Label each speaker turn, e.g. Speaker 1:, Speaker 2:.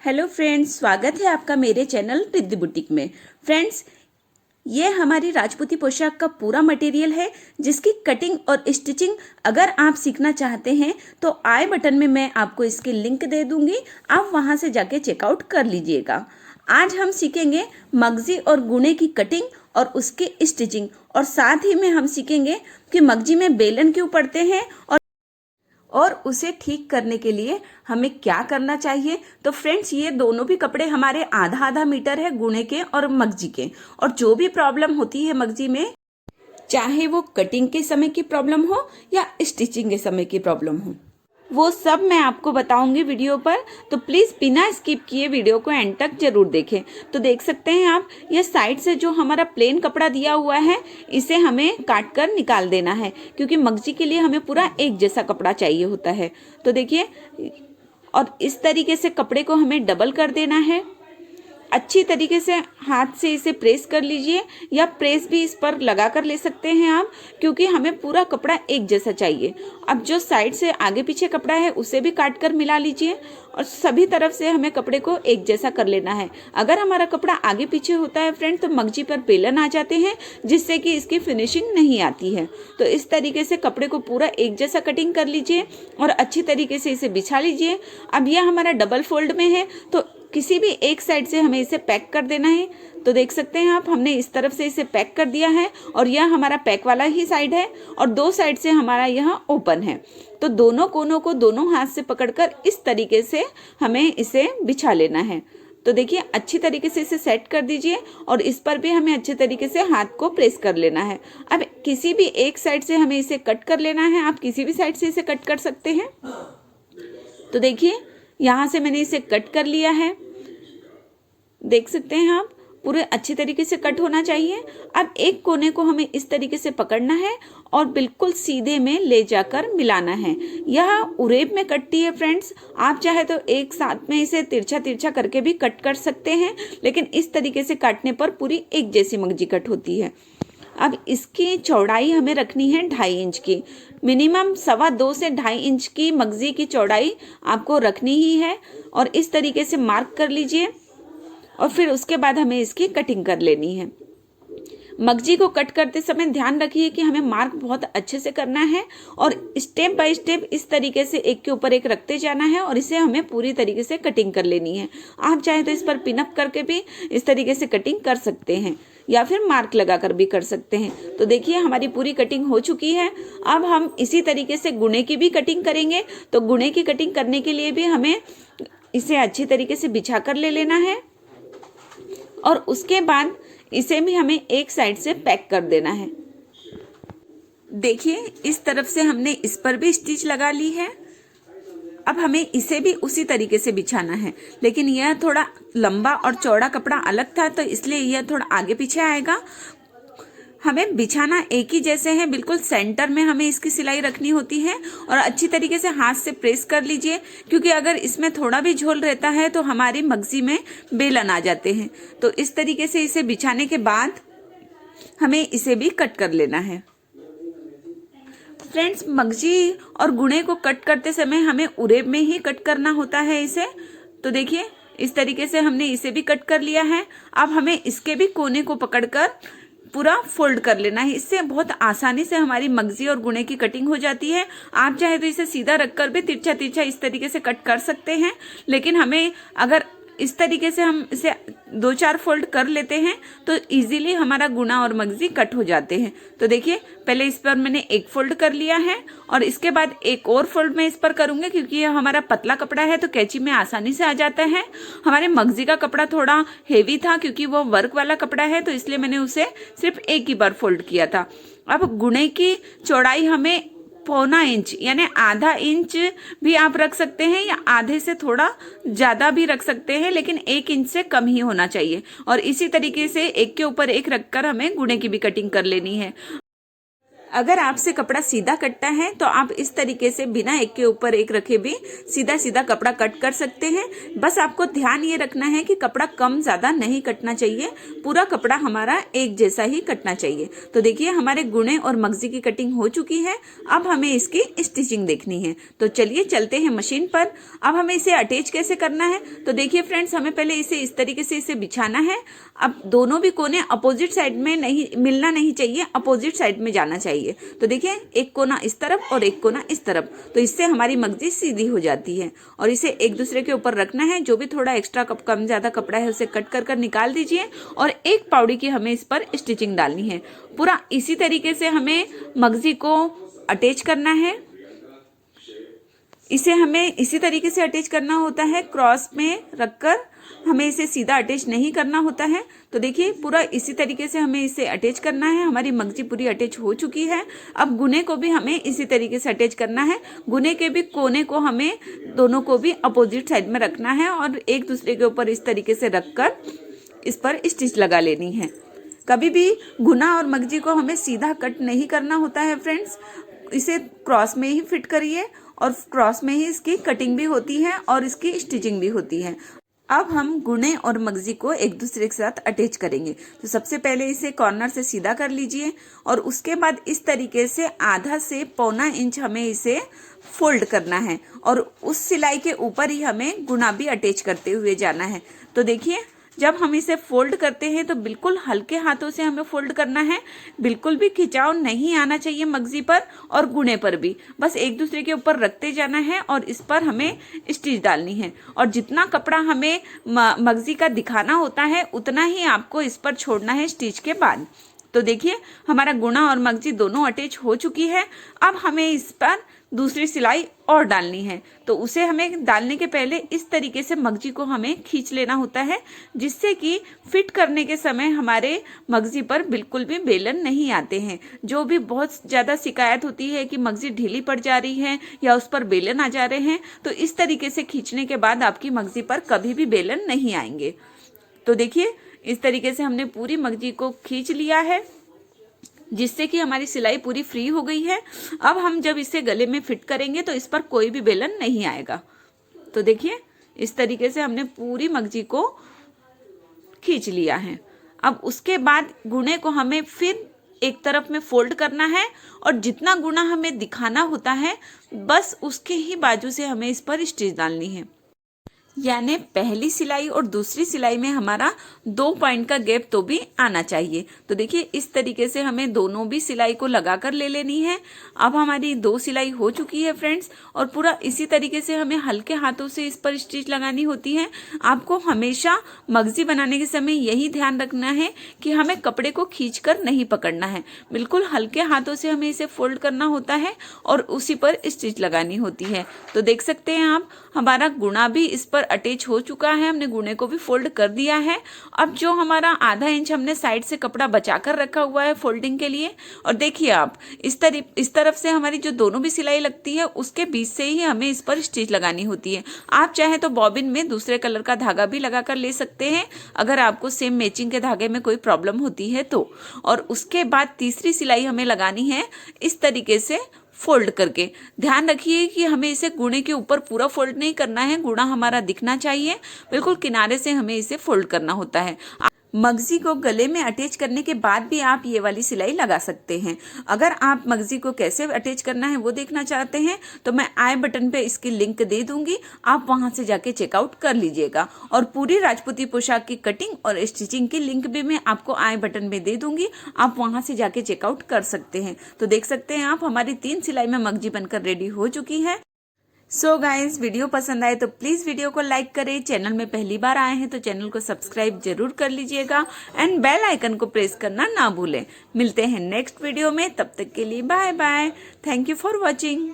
Speaker 1: Hello friends, स्वागत है आपका मेरे चैनल रिद्धि बुटीक में। फ्रेंड्स, ये हमारी राजपूती पोशाक का पूरा मटेरियल है जिसकी कटिंग और स्टिचिंग अगर आप सीखना चाहते हैं तो आई बटन में मैं आपको इसकी लिंक दे दूंगी, आप वहां से जाके चेकआउट कर लीजिएगा। आज हम सीखेंगे मगजी और गुणे की कटिंग और उसकी स्टिचिंग, और साथ ही में हम सीखेंगे कि मगजी में बेलन क्यों पड़ते हैं और उसे ठीक करने के लिए हमें क्या करना चाहिए। तो फ्रेंड्स, ये दोनों भी कपड़े हमारे आधा आधा मीटर है, गुणे के और मगजी के। और जो भी प्रॉब्लम होती है मगजी में, चाहे वो कटिंग के समय की प्रॉब्लम हो या स्टिचिंग के समय की प्रॉब्लम हो, वो सब मैं आपको बताऊंगी वीडियो पर। तो प्लीज़ बिना स्किप किए वीडियो को एंड तक जरूर देखें। तो देख सकते हैं आप, ये साइड से जो हमारा प्लेन कपड़ा दिया हुआ है इसे हमें काट कर निकाल देना है, क्योंकि मगजी के लिए हमें पूरा एक जैसा कपड़ा चाहिए होता है। तो देखिए, और इस तरीके से कपड़े को हमें डबल कर देना है। अच्छी तरीके से हाथ से इसे प्रेस कर लीजिए, या प्रेस भी इस पर लगा कर ले सकते हैं आप, क्योंकि हमें पूरा कपड़ा एक जैसा चाहिए। अब जो साइड से आगे पीछे कपड़ा है उसे भी काट कर मिला लीजिए, और सभी तरफ से हमें कपड़े को एक जैसा कर लेना है। अगर हमारा कपड़ा आगे पीछे होता है फ्रेंड, तो मगजी पर बेलन आ जाते हैं जिससे कि इसकी फिनिशिंग नहीं आती है। तो इस तरीके से कपड़े को पूरा एक जैसा कटिंग कर लीजिए और अच्छी तरीके से इसे बिछा लीजिए। अब यह हमारा डबल फोल्ड में है, तो किसी भी एक साइड से हमें इसे पैक कर देना है। तो देख सकते हैं आप, हमने इस तरफ से इसे पैक कर दिया है, और यह हमारा पैक वाला ही साइड है, और दो साइड से हमारा यह ओपन है। तो दोनों कोनों को दोनों हाथ से पकड़कर इस तरीके से हमें इसे बिछा लेना है। तो देखिए, अच्छी तरीके से इसे सेट कर दीजिए, और इस पर भी हमें अच्छे तरीके से हाथ को प्रेस कर लेना है। अब किसी भी एक साइड से हमें इसे कट कर लेना है, आप किसी भी साइड से इसे कट कर सकते हैं। तो देखिए, यहाँ से मैंने इसे कट कर लिया है, देख सकते हैं आप, पूरे अच्छी तरीके से कट होना चाहिए। अब एक कोने को हमें इस तरीके से पकड़ना है और बिल्कुल सीधे में ले जाकर मिलाना है। यह उरेब में कटती है फ्रेंड्स, आप चाहे तो एक साथ में इसे तिरछा तिरछा करके भी कट कर सकते हैं, लेकिन इस तरीके से काटने पर पूरी एक जैसी मगजी कट होती है। अब इसकी चौड़ाई हमें रखनी है 2.5 इंच की, मिनिमम 2.25 से 2.5 इंच की मगजी की चौड़ाई आपको रखनी ही है। और इस तरीके से मार्क कर लीजिए, और फिर उसके बाद हमें इसकी कटिंग कर लेनी है। मगजी को कट करते समय ध्यान रखिए कि हमें मार्क बहुत अच्छे से करना है, और स्टेप बाय स्टेप इस तरीके से एक के ऊपर एक रखते जाना है, और इसे हमें पूरी तरीके से कटिंग कर लेनी है। आप चाहे तो इस पर पिनअप करके भी इस तरीके से कटिंग कर सकते हैं, या फिर मार्क लगाकर भी कर सकते हैं। तो देखिए, हमारी पूरी कटिंग हो चुकी है। अब हम इसी तरीके से गुणे की भी कटिंग करेंगे। तो गुणे की कटिंग करने के लिए भी हमें इसे अच्छी तरीके से बिछा कर ले लेना है, और उसके बाद इसे भी हमें एक साइड से पैक कर देना है। देखिए, इस तरफ से हमने इस पर भी स्टिच लगा ली है। अब हमें इसे भी उसी तरीके से बिछाना है, लेकिन यह थोड़ा लंबा और चौड़ा कपड़ा अलग था, तो इसलिए यह थोड़ा आगे पीछे आएगा। हमें बिछाना एक ही जैसे है, बिल्कुल सेंटर में हमें इसकी सिलाई रखनी होती है, और अच्छी तरीके से हाथ से प्रेस कर लीजिए, क्योंकि अगर इसमें थोड़ा भी झोल रहता है तो हमारी मगजी में बेलन आ जाते हैं। तो इस तरीके से इसे बिछाने के बाद हमें इसे भी कट कर लेना है। फ्रेंड्स, मगजी और गुणे को कट करते समय हमें उरेब में ही कट करना होता है इसे। तो देखिए, इस तरीके से हमने इसे भी कट कर लिया है। अब हमें इसके भी कोने को पकड़कर पूरा फोल्ड कर लेना है। इससे बहुत आसानी से हमारी मगजी और गुणे की कटिंग हो जाती है। आप चाहे तो इसे सीधा रखकर भी तिरछा तिरछा इस तरीके से कट कर सकते हैं, लेकिन हमें अगर इस तरीके से हम इसे 2-4 फोल्ड कर लेते हैं तो इजीली हमारा गुना और मगजी कट हो जाते हैं। तो देखिए, पहले इस पर मैंने एक फोल्ड कर लिया है, और इसके बाद एक और फोल्ड मैं इस पर करूंगी, क्योंकि यह हमारा पतला कपड़ा है तो कैंची में आसानी से आ जाता है। हमारे मगजी का कपड़ा थोड़ा हेवी था, क्योंकि वो वर्क वाला कपड़ा है, तो इसलिए मैंने उसे सिर्फ एक ही बार फोल्ड किया था। अब गुणे की चौड़ाई हमें 1.25 इंच यानी आधा इंच भी आप रख सकते हैं, या आधे से थोड़ा ज्यादा भी रख सकते हैं, लेकिन 1 इंच से कम ही होना चाहिए। और इसी तरीके से एक के ऊपर एक रखकर हमें गुणे की भी कटिंग कर लेनी है। अगर आपसे कपड़ा सीधा कटता है तो आप इस तरीके से बिना एक के ऊपर एक रखे भी सीधा सीधा कपड़ा कट कर सकते हैं। बस आपको ध्यान ये रखना है कि कपड़ा कम ज़्यादा नहीं कटना चाहिए, पूरा कपड़ा हमारा एक जैसा ही कटना चाहिए। तो देखिए हमारे गुणे और मगजी की कटिंग हो चुकी है। अब हमें इसकी स्टिचिंग देखनी है, तो चलिए चलते हैं मशीन पर। अब हमें इसे अटैच कैसे करना है, तो देखिए फ्रेंड्स, हमें पहले इसे इस तरीके से इसे बिछाना है। अब दोनों भी कोने अपोजिट साइड में नहीं मिलना नहीं चाहिए, अपोजिट साइड में जाना चाहिए। तो देखिए एक कोना इस तरफ और एक कोना इस तरफ, तो इससे हमारी मगजी सीधी हो जाती है। और इसे एक दूसरे के ऊपर रखना है, जो भी थोड़ा एक्स्ट्रा कम ज्यादा कपड़ा है उसे कट कर निकाल दीजिए। और एक पाउडी की हमें इस पर स्टिचिंग डालनी है। पूरा इसी तरीके से हमें मगजी को अटैच करना है। इसे हमें इसी तरीके से अटैच करना होता है, क्रॉस में रखकर हमें इसे सीधा अटैच नहीं करना होता है। तो देखिए पूरा इसी तरीके से हमें इसे अटैच करना है। हमारी मगजी पूरी अटैच हो चुकी है। अब गुने को भी हमें इसी तरीके से अटैच करना है। गुने के भी कोने को हमें दोनों को भी अपोजिट साइड में रखना है और एक दूसरे के ऊपर इस तरीके से रखकर इस पर स्टिच लगा लेनी है। कभी भी गुना और मगजी को हमें सीधा कट नहीं करना होता है फ्रेंड्स, इसे क्रॉस में ही फिट करिए और क्रॉस में ही इसकी कटिंग भी होती है और इसकी स्टिचिंग भी होती है। अब हम गुणे और मगजी को एक दूसरे के साथ अटैच करेंगे। तो सबसे पहले इसे कॉर्नर से सीधा कर लीजिए और उसके बाद इस तरीके से आधा से पौना इंच हमें इसे फोल्ड करना है और उस सिलाई के ऊपर ही हमें गुना भी अटैच करते हुए जाना है। तो देखिए जब हम इसे फोल्ड करते हैं तो बिल्कुल हल्के हाथों से हमें फोल्ड करना है, बिल्कुल भी खिंचाव नहीं आना चाहिए मगजी पर और गुणे पर भी। बस एक दूसरे के ऊपर रखते जाना है और इस पर हमें स्टिच डालनी है। और जितना कपड़ा हमें मगजी का दिखाना होता है उतना ही आपको इस पर छोड़ना है स्टिच के बाद। तो देखिए हमारा गुणा और मगजी दोनों अटैच हो चुकी है। अब हमें इस पर दूसरी सिलाई और डालनी है, तो उसे हमें डालने के पहले इस तरीके से मगजी को हमें खींच लेना होता है, जिससे कि फिट करने के समय हमारे मगजी पर बिल्कुल भी बेलन नहीं आते हैं। जो भी बहुत ज़्यादा शिकायत होती है कि मगजी ढीली पड़ जा रही है या उस पर बेलन आ जा रहे हैं, तो इस तरीके से खींचने के बाद आपकी मगजी पर कभी भी बेलन नहीं आएंगे। तो देखिए इस तरीके से हमने पूरी मगजी को खींच लिया है, जिससे कि हमारी सिलाई पूरी फ्री हो गई है। अब हम जब इसे गले में फिट करेंगे तो इस पर कोई भी बेलन नहीं आएगा। तो देखिए इस तरीके से हमने पूरी मगजी को खींच लिया है। अब उसके बाद गुणे को हमें फिर एक तरफ में फोल्ड करना है और जितना गुना हमें दिखाना होता है बस उसके ही बाजू से हमें इस पर स्टिच डालनी है। यानी पहली सिलाई और दूसरी सिलाई में हमारा 2 पॉइंट का गैप तो भी आना चाहिए। तो देखिए इस तरीके से हमें दोनों भी सिलाई को लगाकर ले लेनी है। अब हमारी 2 सिलाई हो चुकी है फ्रेंड्स, और पूरा इसी तरीके से हमें हल्के हाथों से इस पर स्टिच लगानी होती है। आपको हमेशा मगजी बनाने के समय यही ध्यान रखना है कि हमें कपड़े को खींचकर नहीं पकड़ना है, बिल्कुल हल्के हाथों से हमें इसे फोल्ड करना होता है और उसी पर स्टिच लगानी होती है। तो देख सकते हैं आप हमारा गुणा भी इस पर अटैच हो चुका है, हमने गुणे को भी फोल्ड कर दिया है। अब जो हमारा आधा इंच हमने साइड से कपड़ा बचा कर रखा हुआ है फोल्डिंग के लिए, और देखिए आप इस तरफ से हमारी जो दोनों भी सिलाई लगती है उसके बीच से ही हमें इस पर स्टिच लगानी होती है। आप चाहे तो बॉबिन में दूसरे कलर का धागा भी लगा कर ले सकते हैं अगर आपको सेम मैचिंग के धागे में कोई प्रॉब्लम होती है तो। और उसके बाद तीसरी सिलाई हमें लगानी है इस तरीके से फोल्ड करके। ध्यान रखिए कि हमें इसे गुणे के ऊपर पूरा फोल्ड नहीं करना है, गुणा हमारा दिखना चाहिए, बिल्कुल किनारे से हमें इसे फोल्ड करना होता है। मगजी को गले में अटैच करने के बाद भी आप ये वाली सिलाई लगा सकते हैं। अगर आप मगजी को कैसे अटैच करना है वो देखना चाहते हैं तो मैं आई बटन पे इसकी लिंक दे दूंगी, आप वहां से जाके चेकआउट कर लीजिएगा। और पूरी राजपूती पोशाक की कटिंग और स्टिचिंग की लिंक भी मैं आपको आई बटन में दे दूंगी, आप वहां से जाके चेकआउट कर सकते हैं। तो देख सकते हैं आप हमारी 3 सिलाई में मगजी बनकर रेडी हो चुकी है। सो गाइस, वीडियो पसंद आए तो प्लीज़ वीडियो को लाइक करें। चैनल में पहली बार आए हैं तो चैनल को सब्सक्राइब जरूर कर लीजिएगा एंड बेल आइकन को प्रेस करना ना भूलें। मिलते हैं नेक्स्ट वीडियो में, तब तक के लिए bye bye. Thank you for watching.